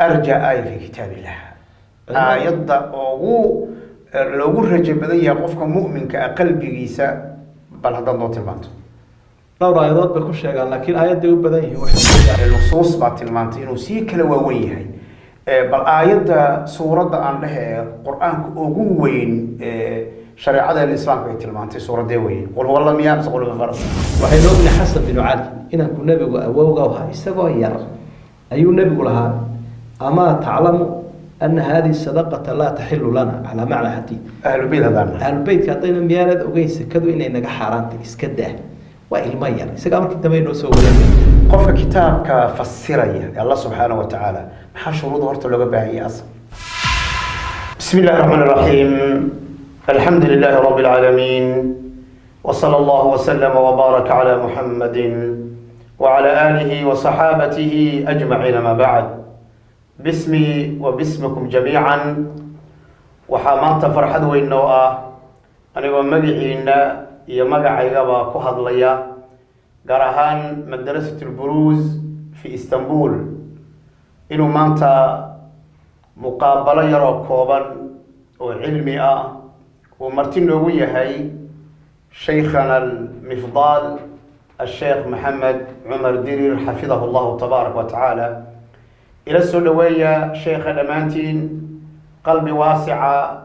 أرجى آية في كتاب الله آيات أو لو رجع بدأ يقف مؤمن كقلب جيسا بل هذا النوت المانتو لو رأيضات بكل شيء قال لكن آيات دي بدأ النصوص بعد المانتو إنه سيك لوويه بل آيات سورة عن لها قرآن أقوين شريعة الإسلام في المانتو سورة ديوي قل هو الله ميامس قل بفرس وحين ابن حسن بن علي إن كل نبي ووجوها استوى يرى أي نبي لها أما تعلم أن هذه الصدقة لا تحل لنا على معنى حديث أهل البيت هذا أهل البيت كاتين ميالد وجيس كذو إن نجح حرانتك إسكده وإلمير إسقام كتابين وسوي قف كتاب كفسرية الله سبحانه وتعالى ما شروط هرت لو جبهي أصلا بسم الله الرحمن الرحيم الحمد لله رب العالمين وصلى الله وسلم وبارك على محمد وعلى آله وصحابته أجمعين ما بعد باسمي وباسمكم جميعا وحامات فرحد وإنه أنا ومجعينا يمجعيغا كهد ليا قرهان مدرسة البروز في إسطنبول إنه مانتا مقابلة يرى كوبا وعلمي ومرتين نوية هاي شيخنا المفضال الشيخ محمد عمر ديرير حفظه الله تبارك وتعالى إلى السلوية شيخ الأمانتين قلبي واسعة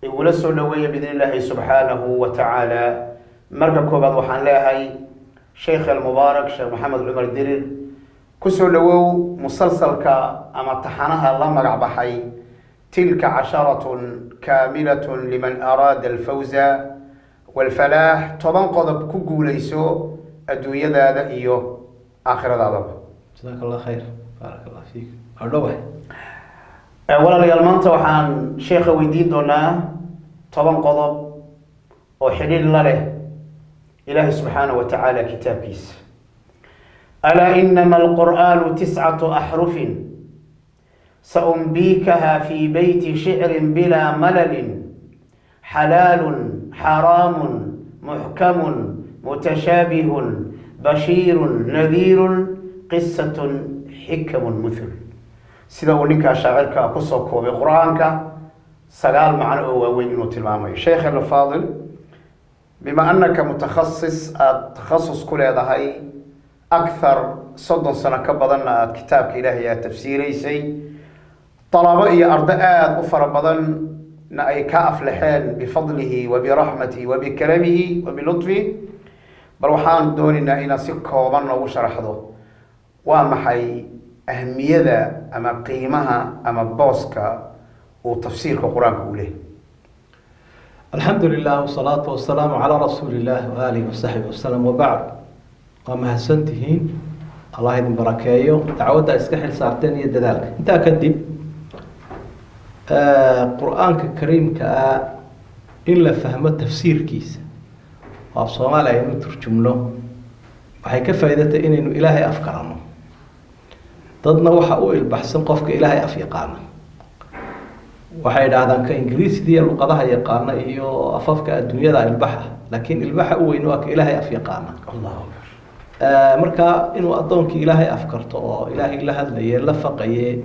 إلى السلوية بإذن الله سبحانه وتعالى مركب كوباد وحان لاهي شيخ المبارك شيخ محمد عمر ديرير كسلوو مسلسل أما تحنها الله مرعبحي تلك عشرة كاملة لمن أراد الفوز والفلاح طبعا قد كوكو ليسو الدنيا ذا إيو آخر ذا جزاك الله خير بارك الله فيك أردوه ولا لي المنطقة وحان شيخ ويدين دونا طبعا قضب وحليل الله إله سبحانه وتعالى كتاب كيس ألا إنما القرآن 9 أحرف سأنبيكها في بيت شعر بلا ملل حلال حرام محكم متشابه بشير نذير قصة حكم مثل سيدا ولنك شاعرك قصوك وبقرآنك سقال معنا وين تلمامي شيخ الفاضل بما أنك متخصص التخصص كل هذا هاي أكثر صد سنة كبضنا كتابك إلهي تفسيري سي طلبائي أرداء أفر بضن نأي كأفلحان بفضله وبرحمته وبكرمه وبلطفه بروحان دوننا إنا سكوبنا وشرحه ومحي أهمية أما قيمها أما بوسكا وتفسير القرآن كله الحمد لله والصلاة والسلام على رسول الله وآله وصحبه وسلم وبعد وما هسنتهين الله يدين بركايه دعوة إسكحل ساعتين يد ذلك أنت أكدب قرآن الكريم إلا فهم تفسير كيس وابصوما لا ينترجم له waxay ka faa'iidatay inaynu ilaahay afkarano dadna waxa uu ilbaxsan qofka ilaahay af yaqaan waxay dhaahdaan ka ingiriisiga iyo luqadaha yaqaan iyo afafka adduunyada ilbaxa laakiin ilbaxa uu weyn waa ka ilaahay af yaqaan Allahu marka inuu adoonki ilaahay afkarto oo ilaahay la hadlaye la faqaye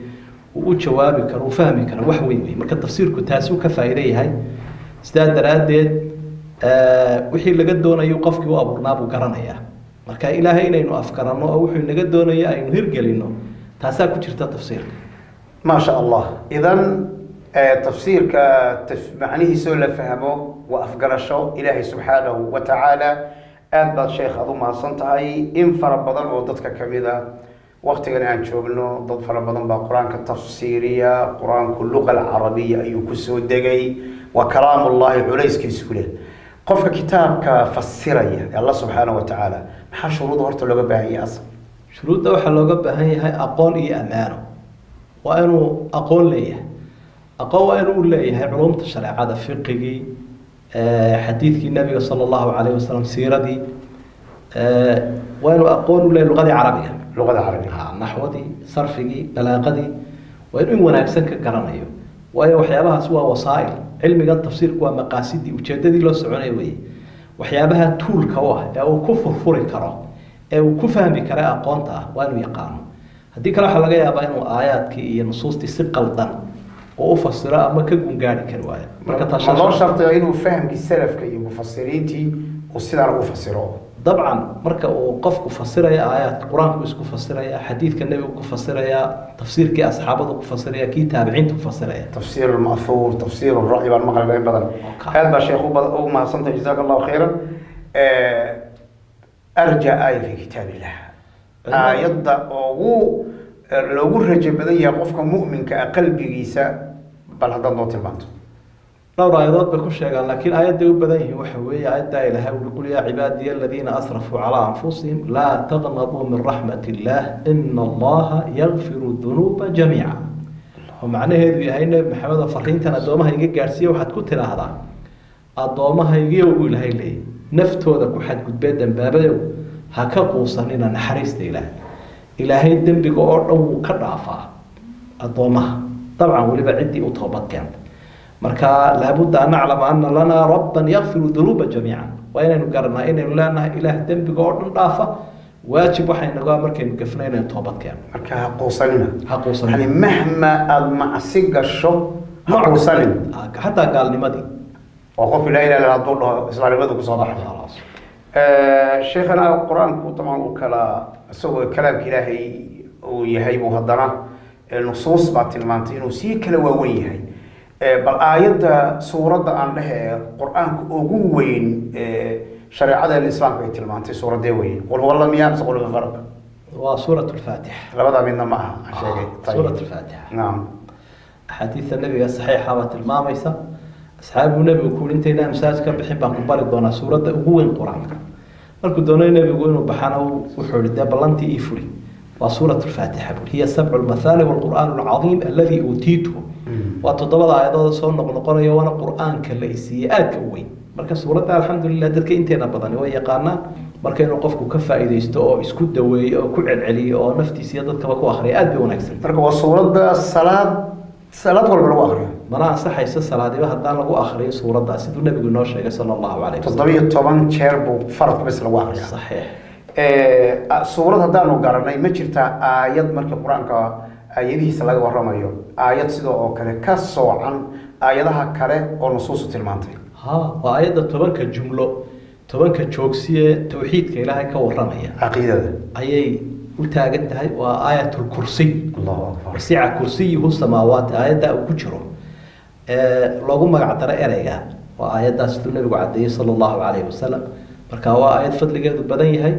uu jawaabi karo fahmi karo wax weyn marka tafsiirku taasi uu ka faa'iideeyahay sidaa daraadeed wixii laga doonayo qofkii uu abuurnaa buu garanayaa marka ilaahay inaynu afkarano oo wuxuu naga doonayaa aynu hirgelino taasaa ku jirta tafsiirka ما شاء الله إذن تفسيرك معنيه سؤال فهمه وأفقرشه إلهي سبحانه وتعالى أدبر شيخ أضمها صنطعي إن فربضان وضدك كمذا وقت أنا نشوفنه ضد فربضان بقرآن كالتفسيرية قرآن كاللغة العربية أي كسو الدقي وكلام الله عليس كيسوله قف كتاب كفسرية الله سبحانه وتعالى ما شروط هرت لغة بهي أصلا شروط ده waxa looga baahan yahay aqoon iyo amaano waa inuu aqoon leeyahay aqoon waa inuu leeyahay culumta shariicada fiqhigi xadiidkii nabiga sallallahu alayhi wasallam siiradii waa inuu aqoon u leeyahay luqada carabiga naxwadii sarfigii balaaqadii waa inuu wanaagsan ka garanayo waayo waxyaabahaas waa wasaa'il cilmiga tafsiirku waa maqaasidii ujeedadii loo soconay weeye waxyaabaha toolka waa ee uu ku furfuri karo ee uu ku fahmi karo aqoonta waa inuu yaqaan haddii kale waxaa laga yaabaa inuu aayaadkii iyo nusuustii si qaldan oo u fasiro ama ka gungaari kari waayo marka ma loo shartiyo inuu fahamkii salafka iyo mufasiriintii uu sidaan ugu fasiro dabcan marka uu qofku fasiraya aayaadka qur-aanku isku fasiraya xadiidka nebigu ku fasiraya tafsiirkii asxaabadu ku fasiraya kii taabiciintu ku fasiraya tafsiir al-ma'thuur tafsiir al-ra'yi baan maqlay in badan aad baa sheekhu u mahadsantahay jazaaka allahu khayran arja aaya fi kitaabillah aayadda ugu loogu rajo badan yahay qofka mu'minka ah qalbigiisa bal haddaad noo tilmaanto dhowr aayadood bay ku sheegaan laakiin aayadday u badan yihiin waxa weeye aayaddaa ilaahay uli qul yaa cibaadiya aladiina asrafuu calaa anfusihim laa taqnaduu min raxmat illaah ina allaha yakfiru dunuuba jamiica oo macnaheedu yahay nebi maxamed oo fariintan addoomaha iga gaadhsiiya waxaad ku tidhaahdaa addoommahaygiyo uu ilaahay leeyay naftooda ku xadgudbee dambaabadow ha ka quusanina naxariista ilaahay ilaahay dembiga oo dhan wuu ka dhaafaa addoomaha dabcan weliba ciddii u toobad keenta marka laabudda an naclama ana lanaa rabban yakfiru dunuuba jamiica waa inaynu garanaa inaynu leenahay ilaah dembiga oo dhan dhaafa waajib waxaynaga markaynu gafna inaynu toobad keeno marka ha quusanina ha quusanina yani mahma aada macsi gasho ha quusanin xataa gaalnimadii oo qof ilaah ilaah hadduu dhaho islaamnimadu kusoo baxay sheekhana qur-aanku tamaan uu kala isagoo kalaamka ilaahay uu yahay buu haddana nusuus baa tilmaantay inuu sii kala waaweyn yahay bal aayadda suuradda aan dhehe qur-aanka ugu weyn shareecada islaamka ay tilmaantay suuradee weyn qul huwa allah miyaa mise qul huwa farq waa suurat lfaatixa labadaa midna ma aha aan sheegay suurat lfaatixa naam axaadiista nabiga saxiixa baa tilmaamaysa asxaabu nebigu kuuli intaynaa masaaj ka bixin baan ku bari doonaa suuradda ugu weyn qur-aanka markuu doonay nebigu inuu baxana wuxuu ihi dee ballantii ii furi waa suurat lfaatixa bui hiya sabcu lmathaali walqur'aan alcadiim alladii uutiituhu waa toddobada aayadooda soo noqnoqonaya waana qur-aanka la isiiyey aadka u weyn marka suuradda alxamdulilah dadka inteena badani way yaqaanaan marka inuu qofku ka faa'iidaysto oo isku daweeyo oo ku celceliyo oo naftiisa iyo dadkaba ku akriya aad bay wanaagsan marka waa suuradda salaad walba lagu akriyo mana ansaxayso salaadiba haddaan lagu akriyo suuraddaa siduu nebigu inoo sheegay sala allahu calayh wasalam 17 jeer buu faradka bes lagu akriya saxiix suurad haddaanu garanay ma jirtaa aayad marka qur-aanka aayadihiisa laga waramayo aayad sidoo oo kale ka soocan aayadaha kale oo nusuusu tilmaantay ha waa aayadda 10 jumlo 10 joogsiye tawxiidka ilaahay ka waramaya caqiidada ayay u taagan tahay waa aayatul kursiy allahu akbar wasica kursiyuhu samaawaati aayadda uu ku jiro loogu magac daray ereyga waa aayaddaas siduu nebigu caddeeyey sala allahu calayhi wasalam marka waa aayad fadligeedu badan yahay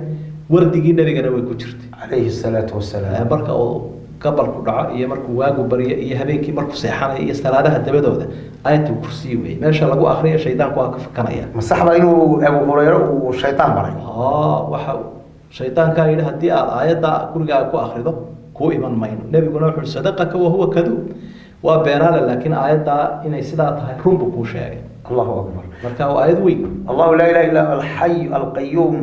wardigii nebigana way ku jirtay calayhi salaatu wasalaam marka uu gabalku dhaco iyo markuu waagu baryo iyo habeenkii markuu seexanayo iyo salaadaha dabadooda aayatul kursiy wey meesha lagu akriyo shaydaanku waa ka fakanaya ma sax baa inuu abu hurayra uu shaydaan baray waxa shaydaankaa yidhi haddii aad aayadda gurigaaga ku akrido kuu iman mayno nebiguna wuxuu yihi sadaqaka wahuwa kaduub waa beenaale laakiin aayaddaa inay sidaa tahay runbu kuu sheegay allahu akbar marka waa aayad weyn allahu laa ilaha illa alxay alqayuum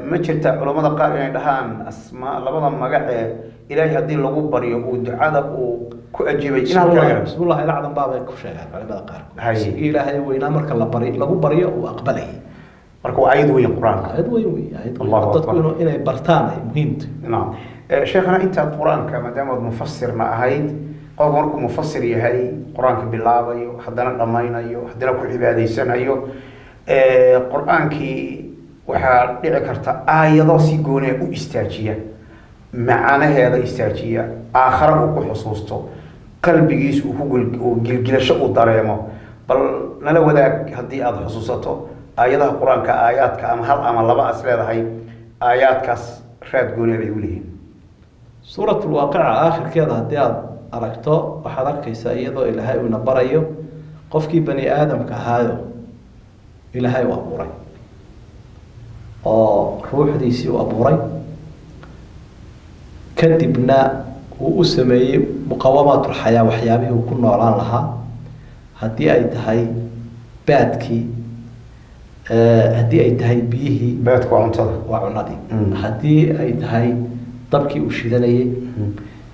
ma jirta culamada qaar inay dhahaan asmaa labada magacee ilaahay haddii lagu baryo uu ducada uu ku ajiibay in halka laga bismillahi alacdam baabay ku sheegaan culimada qaarkood ilaahay weynaa marka lagu baryo uu aqbalayay marka waa aayad weyn qur-aanka aayad weyn wey aayad dadku inay bartaan ay muhiimta naam sheekhana intaad qur-aanka maadaama aad mufasirna ahayd qofku markuu mufasir yahay qur-aanka bilaabayo haddana dhammaynayo haddana ku cibaadaysanayo qur-aankii waxaa dhici karta aayado si gooniya u istaajiya macanaheeda istaajiya aakhara uu ku xusuusto qalbigiisa uu gilgilasho uu dareemo bal nala wadaag haddii aada xusuusato aayadaha qur-aanka aayaadka ama hal ama laba as leedahay aayaadkaas raad gooniya bay u leeyihiin suuratul waaqica aakhirkeeda haddii aada aragto waxaad arkaysaa iyadoo ilaahay uuna barayo qofkii bani aadamka ahaayo ilaahay u abuuray oo ruuxdiisii u abuuray kadibna uu u sameeyey muqawamaatulxayaa waxyaabihii uu ku noolaan lahaa haddii ay tahay baadkii haddii ay tahay biyihii baadku waa cuntada waa cunadii haddii ay tahay dabkii uu shidanayay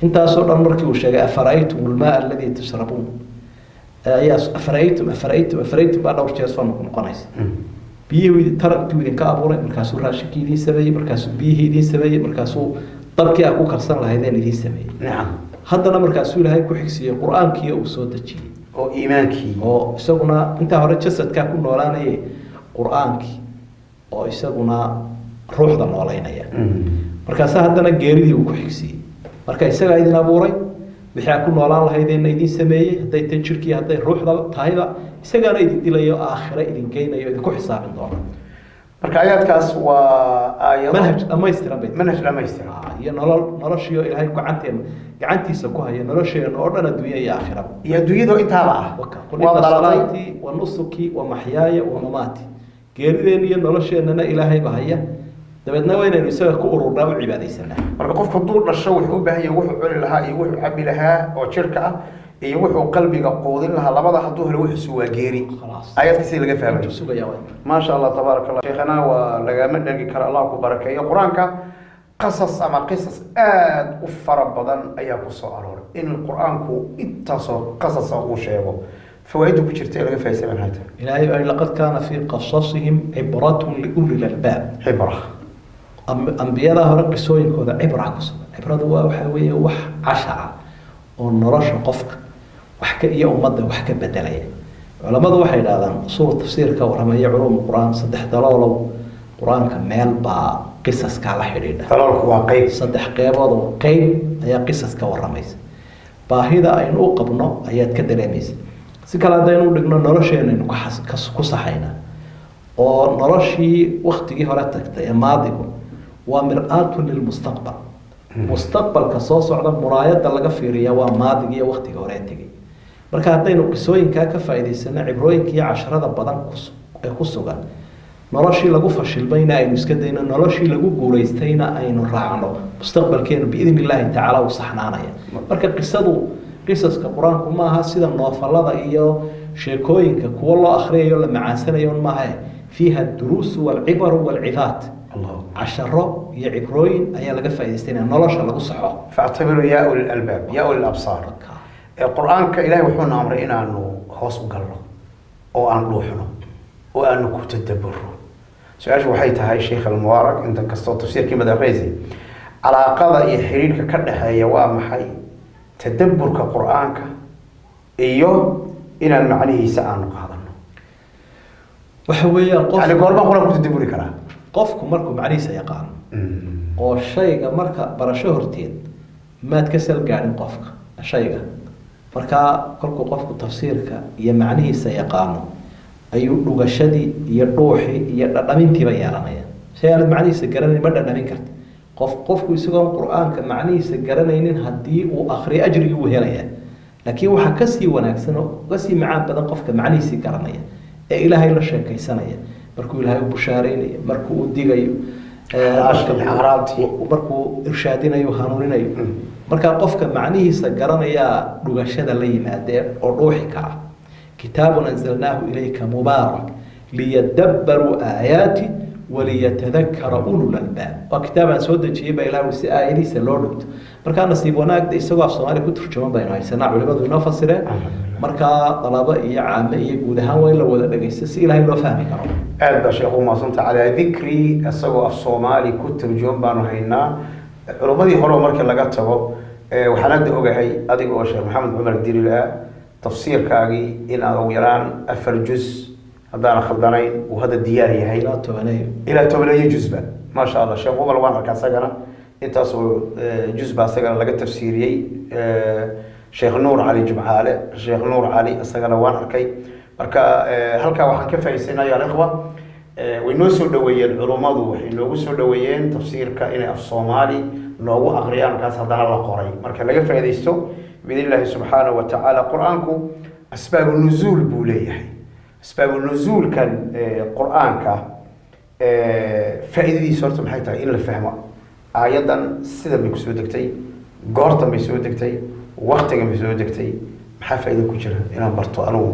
intaasoo dhan markii uu sheegay afara'aytum almaa aladii tashrabuun ayaa afara'aytum baa dhowr jeer soo noqonaysa biyihii tarankiu idinka abuuray markaasuu raashinkii idiin sameeyey markaasuu biyihii idiin sameeyey markaasuu dabkii aad ku karsan lahaydeen idiin sameeyey نعم haddana markaasuu ilaahay ku xigsiiyey qur-aankii uu soo dejiyey oo iimaankii oo isaguna intaa hore jasadkaa ku noolaanayay qur-aankii oo isaguna ruuxda noolaynaya markaasa haddana geeridii uu ku xigsiiyey marka isagaa idin abuuray wixii aad ku noolaan lahaydeenna idin sameeyey hadday tan jirkii hadday ruuxda tahayba isagaana idin dilayo aakhire idin geynayo idinku xisaabin doona marka aayaadkaas waa aayado manhaj dhamaystiran bay manhaj dhamaystiran iyo noloshiyo ilaahay gacantiisa ku haya nolosheena oo dhan adduunya iyo aakhiraba iyo adduunyadu intaaba ah qul inna salaatii wa nusuki wa maxyaaya wa mamaati geerideen iyo nolosheenana ilaahayba haya dabeedna waa inaynu isaga ku ururnaa u cibaadaysanaa marka qofku hadduu dhasho wuxuu u baahan yahay wuxuu cuni lahaa iyo wuxuu cabi lahaa oo jirka ah iyo wuxuu qalbiga quudin lahaa labada hadduu helo wuxuu waa geeri aayadkiisii laga fahmay ما شاء الله تبارك الله شيخنا ولقامنا نلقي كر الله كبركة القرآن قصص أما قصص آد أفر بدن أيها قصة أرور إن القرآن كو اتصل قصص أو شيء فوائده بشرتين لقى في سبع هذا إلهي لقد كان في قصصهم عبرة لأولي الألباب عبرة أنبياء هرق سوين كذا عبرة قصة عبرة وحوية وح عشرة ونرش قفك وحكى يا أمضى وحكى بدلية culamadu waxay yidhahdaan usuul tafsiirka warramaya culuum qur-aan saddex daloolow qur-aanka meel baa qisaskaa la xidhiidha daloolku waa qeyb saddex qeybood oo qeyb ayaa qisas ka warramaysa baahida aynu u qabno ayaad ka dareemaysa si kale haddaynu u dhigno nolosheenaynu ku saxayna oo noloshii waktigii hore tagtay ee maadigu waa mir-aatun lilmustaqbal mustaqbalka soo socda muraayada laga fiiriya waa maadigii iyo waktiga hore tegay marka haddaynu qisooyinkaa ka faa'iidaysano cibrooyinka iyo casharada badan ee ku sugan noloshii lagu fashilmayna aynu iska dayno noloshii lagu guulaystayna aynu raacno mustaqbalkeenu biidn illaahi tacaala u saxnaanaya marka qisaska qur-aanku maaha sida noofalada iyo sheekooyinka kuwo loo akhriyayo la macaansanayo maaha fiiha duruusu walcibaru walcidaat casharo iyo cibrooyin ayaa laga faa'iidaystanaya nolosha lagu saxo faactabiru yaa uli lalbaab yaa uli labsaar qur-aanka ilaahay wuxuuna amray inaanu hoos u galno oo aan dhuuxno oo aanu ku tadabburo su-aashu waxay tahay sheekh almubaarak intan kastoo tafsiirkii madaxreysi calaaqada iyo xiriirka ka dhexeeya waa maxay tadabburka qur-aanka iyo inaan macnihiisa aanu qaadano waxa weeyaan yani goorma qur-aan ku tadabburi karaa qofku markuu macnihiisa yaqaano oo shayga marka barasho horteed maad ka salgaadhin qofka shayga markaa kolkuu qofku tafsiirka iyo macnihiisa yaqaano ayuu dhugashadii iyo dhuuxii iyo dhadhamintiiba yeelanaya shay aanad macnihiisa garanayn ma dhadhamin karta qofku isagoon qur-aanka macnihiisa garanaynin haddii uu akriyo ajrigii wuu helaya laakiin waxaa kasii wanaagsan oo kasii macaan badan qofka macnihiisii garanaya ee ilaahay la sheekaysanaya markuu ilaahay u bushaareynayo markuu u digayo markuu irshaadinayo hanuuninayo markaa qofka macnihiisa garanayaa dhugashada la yimaadee oo dhuuxi kara kitaabun anzalnaahu ilayka mubaarak liyadabbaruu aayaati waliyatadakara ulul albaab waa kitaab aan soo dejiyey baa ilaahay si aayadiisa loo dhigto markaa nasiib wanaagda isagoo af soomaali ku turjuman baynu haysanaa culimadu inoo fasireen markaa dalabo iyo caame iyo guud ahaan waa in la wada dhagaysto si ilaahay loo fahmi karo aad baa sheekhu maasanta calaa dikri isagoo af soomaali ku turjuman baanu haynaa culimmadii hore markii laga tago waxaan hadda ogahay adiga oo sheekh maxamed cumar dirilaa tafsiirkaagii inaad ugu yaraan 4 juz haddaan khaldanayn uu hadda diyaar yahay ilaa 10 juzba ma sha Allah sheekh Umar waan arkaa sagana intaas oo juzba sagana laga tafsiiriyay sheekh Nuur Ali Jumcaale sheekh Nuur Ali sagana waan arkay marka halka waxaan ka faa'iideysanayaa ikhwa way noo soo dhaweeyeen culimadu waxay noogu soo dhaweeyeen tafsiirka inay af Soomaali noogu aqriyaan kaas haddana la qoray marka laga faa'iideysto biidillah subhanahu wa ta'ala quraanku asbaab nuzul buu leeyahay asbaab nuzul kan quraanka faa'iidadiisa horta maxay tahay in la fahmo aayadan sida bay ku soo degtay goortan bay soo degtay waqtigan bay soo degtay maxaa faa'iido ku jira inaan barto anigu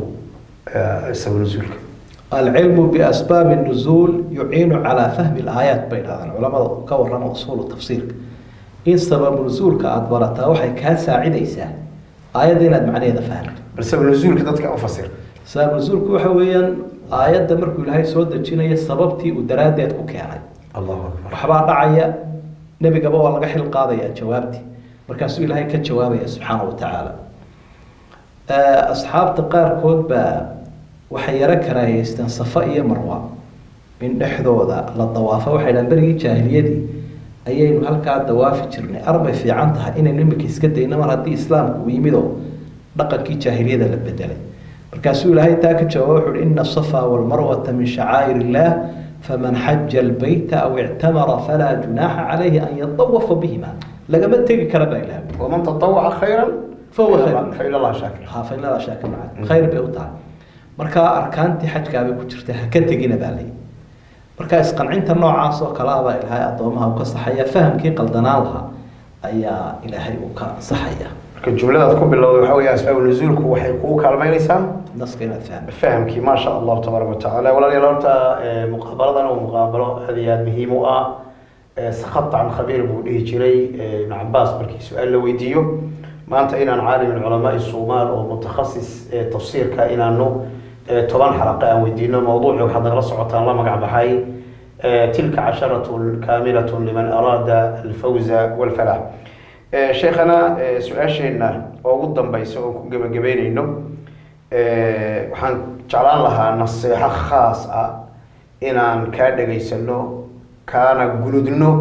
asbaab nuzulka العلم بأسباب النزول يعين على فهم الآيات بين هذا العلماء كورنا أصول التفسير إن سبب نزول كأدبرتها وحي كان ساعد إيسا آيات دينا معنى هذا فهم بس سبب نزول كده كأفسر سبب نزول كوحويا آيات دمر كل هاي سودة جينية سببتي ودرادات كوكياني الله أكبر وحبا دعيا nebigaba waa laga xil qaadayaa jawaabtii markaasuu ilaahay ka jawaabaya subxaana wa tacaala. asxaabta qaarkood baa waxay yaro karaahaysteen safa iyo marwa in dhexdooda la dawaafo. waxay dhahan berigii jaahiliyadii ayaynu halkaa dawaafi jirnay, arbay fiican tahay inaynu imika iska dayno mar haddii islaamku uu yimid oo dhaqankii jaahiliyada la bedelay. markaasuu ilaahay taa ka jawaaba wuxu uhi ina asafa walmarwata min shacaa'ir illah faman xaja albayta aw ictamara falaa junaaxa calayhi an yatawafa bihima. lagama tegi kara baa ilahay waman tatawaca khayran fahuwa khayr faila allah shaakir. fain allah shaakir macana khayr bay u tahay. markaa arkaantii xajkaabay ku jirta ha ka tegina baa layihi. marka isqancinta noocaas oo kale abaa ilaahay addoomaha u ka saxaya, fahamkii qaldanaan lahaa ayaa ilaahay u ka saxaya. marka jumladaad ku bilowday waxa weeye asbaab nuzuulku waxay kugu kaalmaynaysaa naska inaad fahmi fahamkii. ma sha allah tabaaraka wa tacaala. walaalayaal horta muqaabaladan waa muqaabalo aad iyo aad muhiim u ah. sakhat can khabiir buu dhihi jiray ibn cabaas markii su-aal la weydiiyo. maanta inaan caalim min culamaai suumaal oo mutakhasis tafsiirka inaanu 10 xalaqe aan weydiino mawduuci waxaad nagala socotaan la magac baxay tilka casharatun kaamilatun liman araada alfawza walfalax. sheekhana su-aasheenna oo ugu dambaysa oo ku gebagabeynayno waxaan jeclaan lahaa naseexo khaas ah inaan kaa dhegaysano kaana guludno.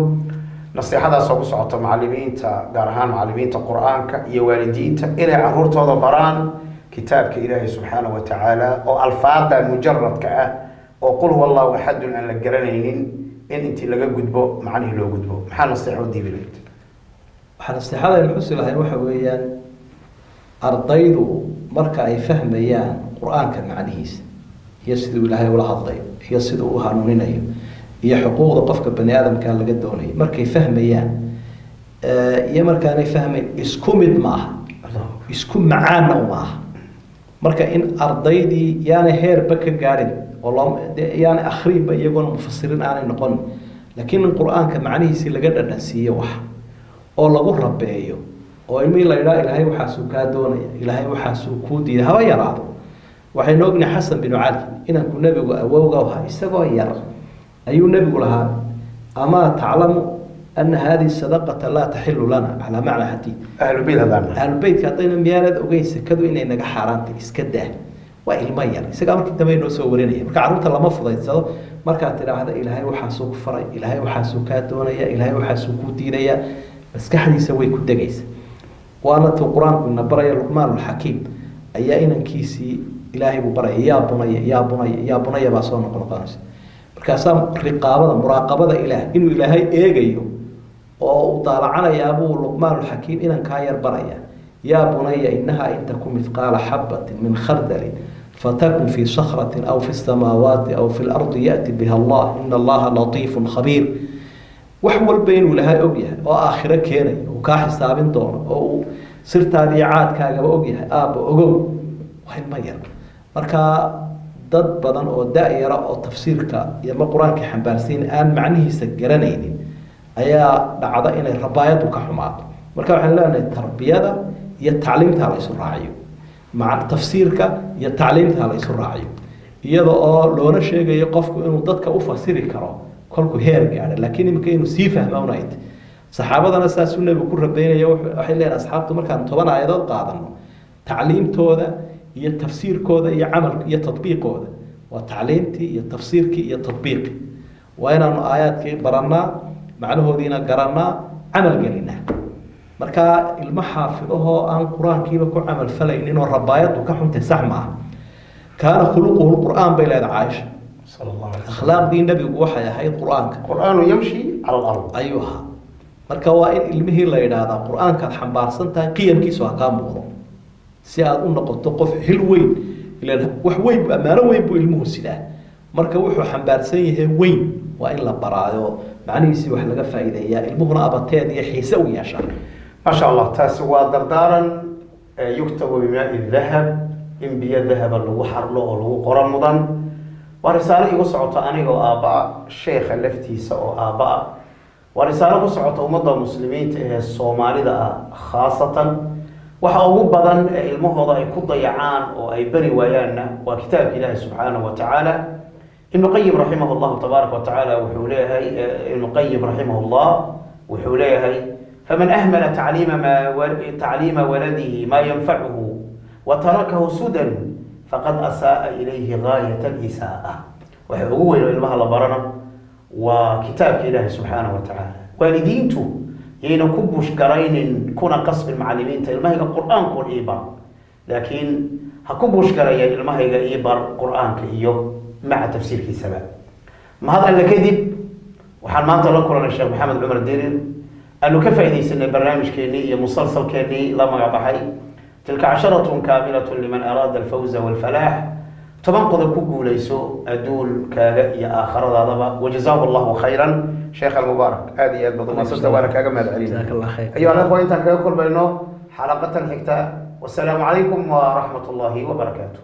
naseexadaas oo ku socota macalimiinta, gaar ahaan macalimiinta qur-aanka iyo waalidiinta, inay caruurtooda baraan kitaabka ilaahay subxaanahu wa tacaala oo alfaada mujaradka ah oo qul huwa allahu axadun aan la garanaynin in intii laga gudbo macnihii loo gudbo. maxaa naseexo diibi lahayd? waxaa naseexada aynu xusi lahayn waxa weeyaan ardaydu marka ay fahmayaan qur-aanka macnihiisa iyo siduu ilaahay ula hadlayo iyo siduu u hanuuninayo iyo xuquuqda qofka bani aadamkaa laga doonayo markay fahmayaan iyo markaanay fahmayn isku mid ma aha, isku macaanna uma aha. marka in ardaydii yaanay heerba ka gaadhin oo yaanay akhriinba iyagoona mufasiriin aanay noqon, laakiin in qur-aanka macnihiisii laga dhadhansiiyo wax oo lagu rabeeyo oo ilmihii la idhaa ilaahay waxaasuu kaa doonaya, ilaahay waxaasuu kuu diiday haba yaraado. waxaynu ognahay xasan binu cali inanku nebigu awowga ahaa isagoo yar ayuu nebigu lahaa amaa taclamu ana hadihi sadaqata laa taxilu lana calaa macna xadiid. ahlubeytka haddayna miyaanad ogeyn sekadu inay naga xaaraantay iska daa. waa ilmo yar isagaa markii dambe inoo soo warinaya. marka carruurta lama fudaydsado markaad tidhaahda ilaahay waxaasuu ku faray, ilaahay waxaasuu kaa doonaya, ilaahay waxaasuu kuu diidaya, maskaxdiisa way ku degaysa. waana tuu qur-aanku ina baraya luqmaanulxakiim ayaa inankiisii ilaahay buu baraya yaa bunaya yaa bunaya yaa bunaya baa soo noqonaysa. markaasaa riqaabada muraaqabada ilaah inuu ilaahay eegayo oo u daalacanayaa buu luqmaanulxakiim inankaa yar baraya. yaa bunaya inahaa in taku mithqaala xabatin min khardalin fatakun fii sakratin aw fi samaawaati aw fi lardi ya'ti biha allah ina allaha latiifun khabiir. wax walba inuu ilaahay og yahay oo aakhiro keenayo uu kaa xisaabin doono oo uu sirtaada iyo caadkaagaba og yahay aabba ogow. waa ilmo yar. marka dad badan oo da-yara oo tafsiirka iyo ma qur-aanka xambaarsiin aan macnihiisa garanaynin ayaa dhacda inay rabaayadu ka xumaato. marka waxaan leenahay tarbiyada iyo tacliimta la isu raaciyo, maca tafsiirka iyo tacliimta la isu raaciyo, iyada oo loona sheegayo qofku inuu dadka u fasiri karo kolku heer gaadha, laakiin imika inuu sii fahmawnayd. saxaabadana saasuu nebigu ku rabeynaya. waxay leedahay asxaabtu markaan 10 aayadood qaadano tacliimtooda iyo tafsiirkooda iyo camalka iyo tadbiiqooda waa tacliimtii iyo tafsiirkii iyo tadbiiqii. waa inaanu aayaadkii barannaa, macnahoodiina garannaa, camal gelinaa. marka ilmo xaafidahoo aan qur-aankiiba ku camal falaynin oo rabaayadu ka xuntay sax ma aha. kaana khuluquhu lqur'aan bay leedahay caaisha. akhlaaqdii nebigu waxay ahayd qur-aanka. qur-aanu yamshi cala alard ayuu ahaa. marka waa in ilmihii la yidhaahdaa qur-aankaad xambaarsan tahay qiyamkiisu ha kaa muuqdo si aad u noqoto qof hil weyn. ilaan wax weyn ammaano weyn buu ilmuhu sidaa. marka wuxuu xambaarsan yahay weyn waa in la baraayo macnihiisii wax laga faa'iideeyaa, ilmuhuna abateed iyo xiise u yeeshaa. ما شاء الله. تاسي ودردارا يكتب بماء الذهب إن بيا ذهب اللي حرله اللي قرمضا ورسالة يقصعت أنا وآباء الشيخ اللفتي سو آباء ورسالة قصعت أمضى المسلمين الصومالي ده خاصة وحاول بدن المهضة يكون ضيعان أو أي بري ويانا وكتاب الله سبحانه وتعالى. ابن القيم رحمه الله تبارك وتعالى وحوليه ابن القيم رحمه الله وحوليها فمن أهمل تعليم ولده ما ينفعه وتركه سدى فقد أساء إليه غاية الإساءة. وهو إلى الله برنا وكتاب الله سبحانه وتعالى والدينته ينكبش قرين كنا قصب المعلمين تلمه القرآن كل إيبار لكن هكبش قرين المه إيبار قرآن كإيو مع تفسير كسبب ما هذا اللي كذب وحال ما تذكر الشيخ محمد عمر الديري أنه كيف إذا سن برنامج كيني مسلسل كيني لا مقابحي تلك 10 كاملة لمن أراد الفوز والفلاح تبنقض كوكو ليسو أدول كايا آخر هذا وجزاه الله خيرا شيخ المبارك هذه البضمة تبارك أجمل علينا جزاك الله خير. أيها الأخوة أنت كل بينه حلقة حكتا والسلام عليكم ورحمة الله وبركاته.